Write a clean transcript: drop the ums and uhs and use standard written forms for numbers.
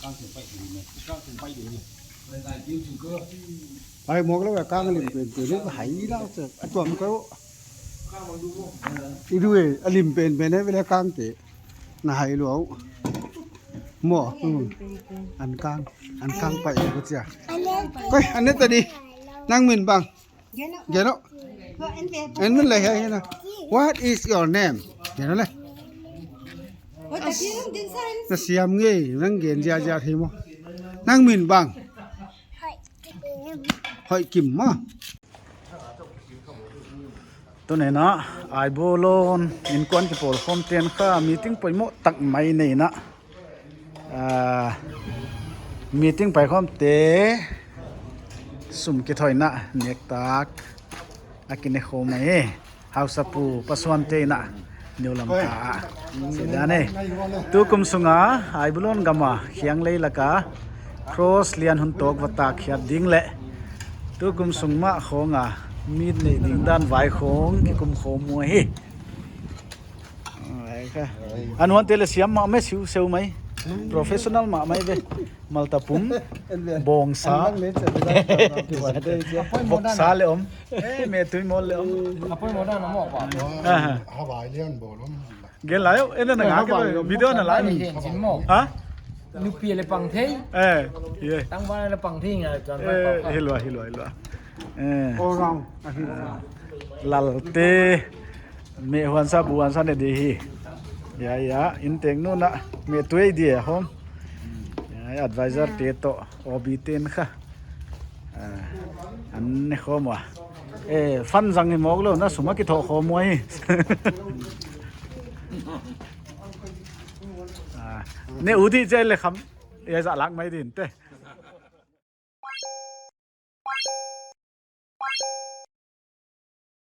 刚ถึงไปถึงเนี่ย刚ถึงไปอยู่นี่เลยได้ยืมถึงก็ไปหมอกแล้วกลางลิมเป็นตัวนี้ไหแล้วจะตัวมันก็ข้างมาดูอีด้วยอลิมเป็นไปในเวลากลางเตะน่ะไหหลวงหมออันกลางไปก็จะก็อันนี้ตัวนี้นั่งมินบังเนาะอันมันอะไรให้นะ What is your name เห็นไหมจะเสียมงี้นั่งเกียนยาทีมั้งนั่งมินบังหอยกิ่มมั้งตัวไหนนะไอโบโลนอินควันที่ปอลฟอมเตียนข้ามีติ้งไปหมดตักไม่ในนะมีติ้งไปความเตะสุ่มกิถอยนะเนกตากอากินในโคไม่ฮาวสัปูปัสวันเตนะนิวลำตาเสียดายเนี่ยตัวกุมสุงาไอโบโลนกามาเขียงเลยละกะครอสเลียนหุ่นตกวัตตาเขียดดิ้งเละตัวกุมสุงมาโคงะมีดในดิ่งด้านไว้ของที่กุมโคมวยอะไรค่ะอันวันเตลเซียมมาไม่สิวเซลไหม professional มาไหมเว้มัลตาปุ่มบองซาบกซาเลยเมตุยมอลเลยapoi mo da na mo pa Hawaii leon bolon เกลแล้วเอ็นนั่นงากันวิดีโอนั่นละ sin mo ฮะ nu pie le pang thei เออเย่ tang ba le pang thei nga chan เอ ba อเฮลัวโอรอง ลัลเตเมฮวันซาบูวันซาเนดีฮียาอินเตงนู่นนะเมตุยดีฮอมadvisor เตโตอบิเตนค่ะอันนี้ข้อมัวฟันจังนี่มอกแล้วนะสมมติกิโตข้อมวยเนี่ยอุทิเจเลยครับเอจะลักไม่ดินเต้